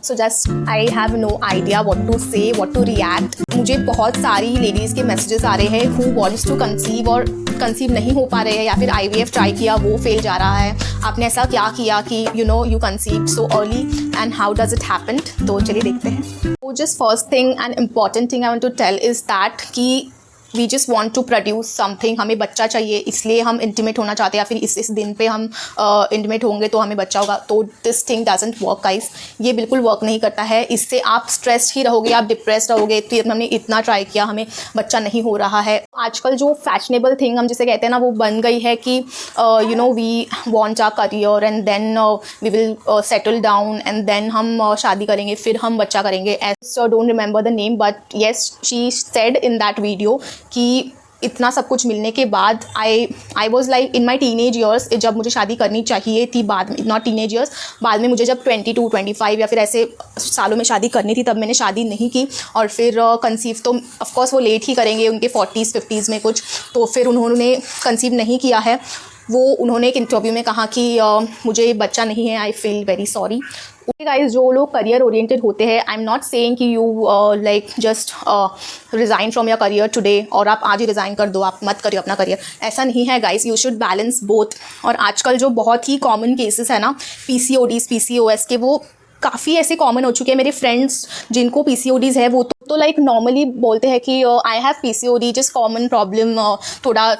So just I have no idea what to say, what to react. मुझे बहुत सारी ladies के messages आ रहे हैं हु वांट्स टू कंसीव और कंसीव नहीं हो पा रहे हैं, या फिर IVF ट्राई किया वो फेल जा रहा है। आपने ऐसा क्या किया कि you conceived so early and how does it happen. तो चलिए देखते हैं। तो just first thing and important thing I want to tell is that कि we just want to produce something. हमें बच्चा चाहिए, इसलिए हम इंटीमेट होना चाहते हैं, या फिर इस दिन पे हम इंटीमेट होंगे तो हमें बच्चा होगा। तो this thing doesn't work guys, ये बिल्कुल वर्क नहीं करता है। इससे आप स्ट्रेस्ड ही रहोगे, आप डिप्रेस्ड रहोगे। तो हमने इतना ट्राई किया, हमें बच्चा नहीं हो रहा है। आजकल जो फैशनेबल थिंग हम जिसे कहते हैं ना, वो बन गई है कि we want our career and then we will settle down and then हम शादी करेंगे, फिर हम बच्चा करेंगे। So don't remember the name, but yes she said in that video कि इतना सब कुछ मिलने के बाद I was like in my teenage years, जब मुझे शादी करनी चाहिए थी, बाद में नॉट टीनेज ईयर्स, बाद में मुझे जब 22, 25 या फिर ऐसे सालों में शादी करनी थी, तब मैंने शादी नहीं की। और फिर कंसीव तो ऑफकोर्स वो लेट ही करेंगे, उनके 40s 50s में कुछ। तो फिर उन्होंने कंसीव नहीं किया है। वो उन्होंने एक इंटरव्यू में कहा कि मुझे बच्चा नहीं है, I feel very sorry. Okay guys, जो लोग करियर ओरिएंटेड होते हैं, आई एम नॉट सेइंग कि you like just resign from your career today, और आप आज ही रिज़ाइन कर दो, आप मत करिए अपना करियर। ऐसा नहीं है guys, you should balance both. और आजकल जो बहुत ही कॉमन केसेस है ना, PCODs PCOS के, वो काफ़ी ऐसे कॉमन हो चुके हैं। मेरे फ्रेंड्स जिनको PCODs है, वो तो लाइक नॉर्मली बोलते हैं कि I have PCOD, just common problem.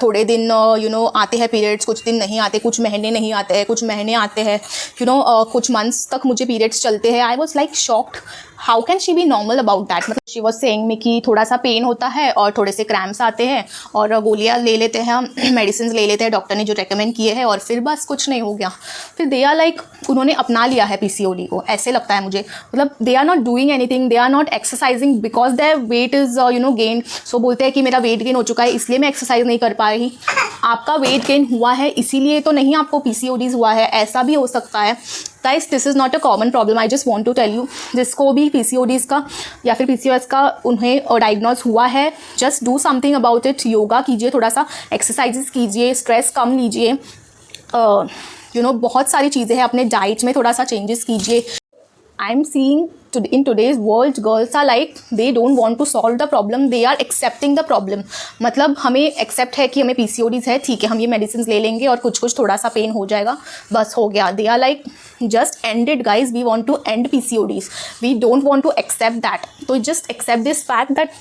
थोड़े दिन आते हैं पीरियड्स, कुछ दिन नहीं आते, कुछ महीने नहीं आते हैं, कुछ महीने आते हैं, कुछ मंथ्स तक मुझे पीरियड्स चलते हैं। आई was like shocked, how can she be normal about that. मतलब शी वॉज सेइंग में कि थोड़ा सा पेन होता है और थोड़े से क्रैम्प्स आते हैं और गोलियाँ ले लेते हैं हम, मेडिसिन ले लेते हैं डॉक्टर ने जो रेकमेंड किए हैं, और फिर बस कुछ नहीं हो गया। फिर दे आर लाइक, उन्होंने अपना लिया है PCOD को, ऐसे लगता है मुझे। मतलब they are not doing anything, they are not exercising because their weight is gain. So बोलते हैं कि मेरा वेट गेन हो चुका है, इसलिए मैं एक्सरसाइज नहीं कर पा रही। आपका वेट गेन हुआ है इसीलिए तो नहीं आपको PCODs हुआ है, ऐसा भी हो सकता है। Guys, this is not a common problem, I just want to tell you. जिसको भी PCODs का या फिर PCOS का उन्हें डायग्नोज हुआ है, just do something about it. Yoga कीजिए, थोड़ा सा एक्सरसाइजेस कीजिए, स्ट्रेस कम लीजिए, बहुत सारी चीज़ें हैं। अपने डाइट में थोड़ा सा चेंजेस कीजिए। I am seeing in today's world, girls are like they don't want to solve the problem, they are accepting the problem। मतलब हमें एक्सेप्ट है कि हमें PCODs है, ठीक है, हम ये मेडिसिन ले लेंगे और कुछ थोड़ा सा पेन हो जाएगा, बस हो गया। they are like just end it guys, we want to end PCODs, we don't want to accept that। तो just accept this fact that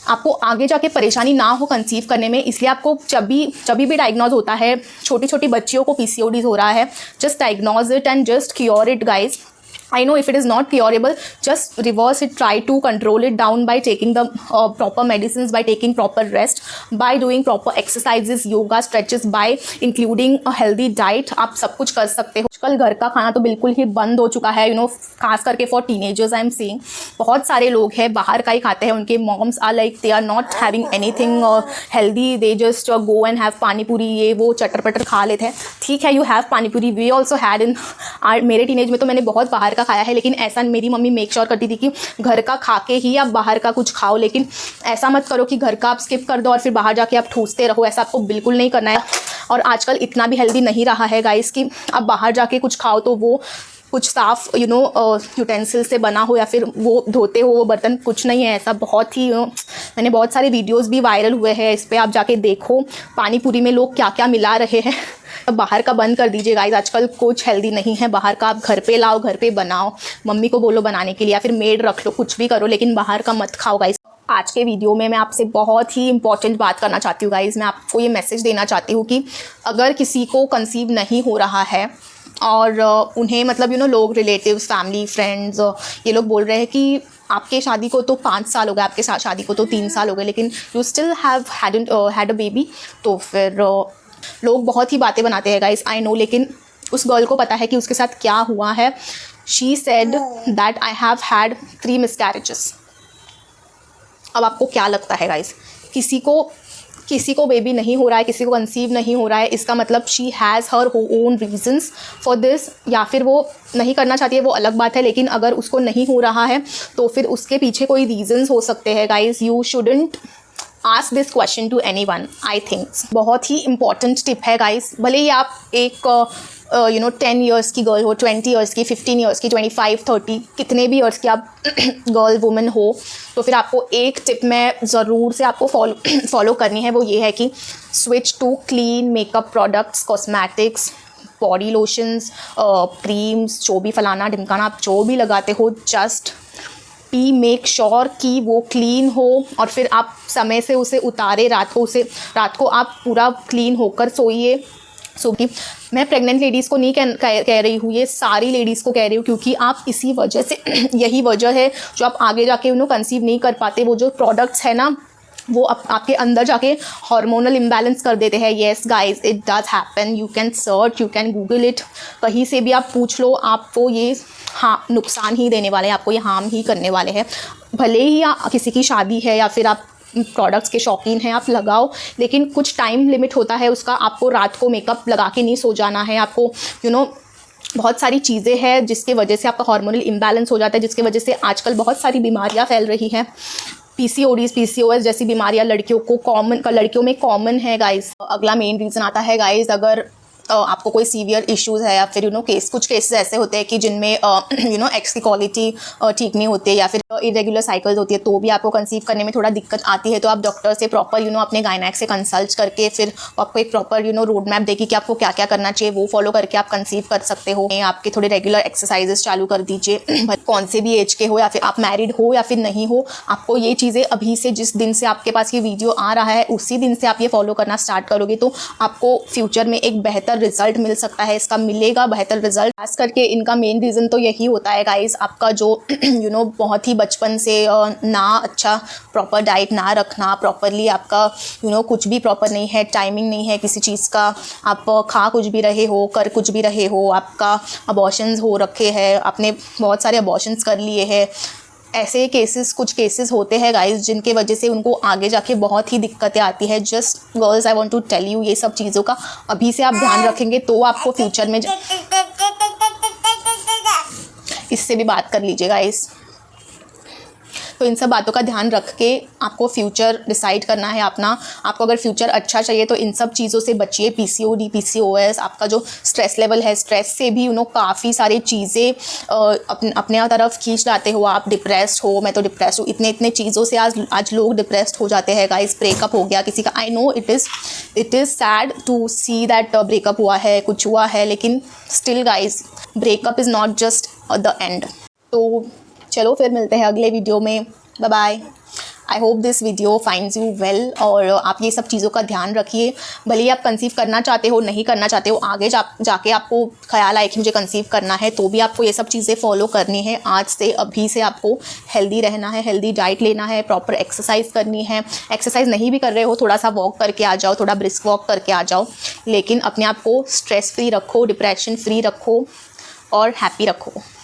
आपको आगे जाके परेशानी ना हो कंसीव करने में। इसलिए आपको जब भी डायग्नोज होता है, छोटी छोटी बच्चियों को PCODs हो रहा है, just diagnose it and just cure it guys. I know if it is not curable, just reverse it, try to control it down by taking the proper medicines, by taking proper rest, by doing proper exercises, yoga, stretches, by including a healthy diet। आप सब कुछ कर सकते हो। आजकल घर का खाना तो बिल्कुल ही बंद हो चुका है, खास करके for teenagers I am seeing. बहुत सारे लोग हैं बाहर का ही खाते हैं, उनके moms are like they are not having anything healthy, they just go and have pani puri, ये वो चटर पटर खा लेते हैं। ठीक है, यू हैव पानी पूरी, वी ऑल्सो हैड इन मेरे टीनेज में तो मैंने बहुत बाहर का खाया है, लेकिन ऐसा मेरी मम्मी मेक श्योर करती थी कि घर का खा के ही आप बाहर का कुछ खाओ। लेकिन ऐसा मत करो कि घर का आप स्किप कर दो और फिर बाहर जाके आप ठूसते रहो, ऐसा आपको बिल्कुल नहीं करना है। और आजकल इतना भी हेल्दी नहीं रहा है गाइस कि आप बाहर जाके कुछ खाओ तो वो कुछ साफ यूटेंसिल से बना हो या फिर वो धोते हो वो बर्तन, कुछ नहीं है ऐसा। बहुत ही मैंने बहुत सारे वीडियोस भी वायरल हुए हैं इस पर, आप जाके देखो पानी पूरी में लोग क्या क्या मिला रहे हैं। बाहर का बंद कर दीजिए गाइस, आजकल कुछ हेल्दी नहीं है बाहर का। आप घर पे लाओ, घर पे बनाओ, मम्मी को बोलो बनाने के लिए या फिर मेड रख लो, कुछ भी करो, लेकिन बाहर का मत खाओ गाइस। आज के वीडियो में मैं आपसे बहुत ही इंपॉर्टेंट बात करना चाहती हूँ गाइस। मैं आपको ये मैसेज देना चाहती हूँ कि अगर किसी को कंसीव नहीं हो रहा है और उन्हें मतलब लोग, रिलेटिव्स, फैमिली, फ्रेंड्स, ये लोग बोल रहे हैं कि आपके शादी को तो 5 साल हो गए, आपके साथ शादी को तो 3 साल हो गए, लेकिन you still have had a baby. तो फिर लोग बहुत ही बातें बनाते हैं गाइस, आई नो, लेकिन उस गर्ल को पता है कि उसके साथ क्या हुआ है। She said that I have had 3 miscarriages. अब आपको क्या लगता है गाइस, किसी को बेबी नहीं हो रहा है, किसी को कंसीव नहीं हो रहा है, इसका मतलब she has her own reasons for this, या फिर वो नहीं करना चाहती है, वो अलग बात है। लेकिन अगर उसको नहीं हो रहा है तो फिर उसके पीछे कोई रीजंस हो सकते हैं guys. You shouldn't ask this question to anyone, I think. बहुत ही इंपॉर्टेंट टिप है गाइस। भले ही आप एक 10 ईयर्स की गर्ल हो, 20 ईयर्स की, 15 ईयर्स की, 25, 30, कितने भी ईयर्स की आप गर्ल वुमन हो, तो फिर आपको एक टिप मैं ज़रूर से आपको फॉलो करनी है। वो ये है कि switch to clean makeup products, cosmetics, body lotions, creams, जो भी फलाना ढिमकाना आप जो भी लगाते हो, जस्ट मेक श्योर कि वो क्लीन हो और फिर आप समय से उसे उतारे। रात को आप पूरा क्लीन होकर सोइए। कि मैं प्रेग्नेंट लेडीज़ को नहीं कह रही हूँ, ये सारी लेडीज़ को कह रही हूँ, क्योंकि आप इसी वजह से यही वजह है जो आप आगे जाके कंसीव नहीं कर पाते। वो जो प्रोडक्ट्स है ना, वो आपके अंदर जाके हार्मोनल इम्बैलेंस कर देते हैं। Yes guys, it does happen. You can search, you can Google it, कहीं से भी आप पूछ लो, आपको ये नुकसान ही देने वाले हैं, आपको ये हार्म ही करने वाले हैं। भले ही किसी की शादी है या फिर आप प्रोडक्ट्स के शौकीन हैं, आप लगाओ, लेकिन कुछ टाइम लिमिट होता है उसका। आपको रात को मेकअप लगा के नहीं सो जाना है। आपको बहुत सारी चीज़ें हैं जिसके वजह से आपका हार्मोनल इम्बैलेंस हो जाता है, जिसकी वजह से आजकल बहुत सारी बीमारियां फैल रही हैं। PCODs, PCOS जैसी बीमारियां लड़कियों में कॉमन है गाइस। अगला मेन रीज़न आता है गाइस, अगर आपको कोई सीवियर इश्यूज़ है या फिर कुछ केसेस ऐसे होते हैं कि जिनमें एग्स की क्वालिटी ठीक नहीं होती है या फिर इरेगुलर साइकिल्स होती है, तो भी आपको कंसीव करने में थोड़ा दिक्कत आती है। तो आप डॉक्टर से प्रॉपर अपने गायनेक से कंसल्ट करके फिर आपको एक प्रॉपर रोड मैप देगी कि आपको क्या क्या करना चाहिए, वो फॉलो करके आप कंसीव कर सकते हो। आपके थोड़े रेगुलर एक्सरसाइजेस चालू कर दीजिए, कौन से भी एज के हो या फिर आप मैरिड हो या फिर नहीं हो। आपको ये चीज़ें अभी से, जिस दिन से आपके पास ये वीडियो आ रहा है उसी दिन से आप ये फॉलो करना स्टार्ट करोगे, तो आपको फ्यूचर में एक बेहतर रिजल्ट मिल सकता है। इसका मिलेगा बेहतर रिजल्ट। खास करके इनका मेन रीज़न तो यही होता है गाइस, आपका जो बहुत ही बचपन से ना अच्छा प्रॉपर डाइट ना रखना, प्रॉपरली आपका कुछ भी प्रॉपर नहीं है, टाइमिंग नहीं है किसी चीज़ का, आप खा कुछ भी रहे हो, कर कुछ भी रहे हो, आपका अबॉर्शंस हो रखे हैं, आपने बहुत सारे अबॉर्शंस कर लिए हैं। ऐसे कुछ केसेस होते हैं गाइस, जिनके वजह से उनको आगे जाके बहुत ही दिक्कतें आती है। Just girls, I want to tell you, ये सब चीज़ों का अभी से आप ध्यान रखेंगे तो आपको फ्यूचर में इससे भी बात कर लीजिए गाइस। तो इन सब बातों का ध्यान रख के आपको फ्यूचर डिसाइड करना है अपना। आपको अगर फ्यूचर अच्छा चाहिए तो इन सब चीज़ों से बचिए। PCOD, PCOS, आपका जो स्ट्रेस लेवल है, स्ट्रेस से भी काफ़ी सारी चीज़ें अपने तरफ खींच लाते हो। आप डिप्रेस्ड हो, मैं तो डिप्रेस्ड हूँ, इतने चीज़ों से आज लोग डिप्रेस्ड हो जाते हैं गाइस। ब्रेकअप हो गया किसी का, I know it is sad to see that breakup हुआ है, कुछ हुआ है, लेकिन still guys, breakup is not just the end. तो चलो फिर मिलते हैं अगले वीडियो में। Bye bye. I hope this video finds you well. और आप ये सब चीज़ों का ध्यान रखिए। भले ही आप कंसीव करना चाहते हो, नहीं करना चाहते हो, आगे जाके आपको ख्याल आए कि मुझे कंसीव करना है, तो भी आपको ये सब चीज़ें फॉलो करनी है। आज से, अभी से आपको हेल्दी रहना है, हेल्दी डाइट लेना है, प्रॉपर एक्सरसाइज करनी है। एक्सरसाइज नहीं भी कर रहे हो, थोड़ा सा वॉक करके आ जाओ, थोड़ा ब्रिस्क वॉक करके आ जाओ, लेकिन अपने आप को स्ट्रेस फ्री रखो, डिप्रेशन फ्री रखो और हैप्पी रखो।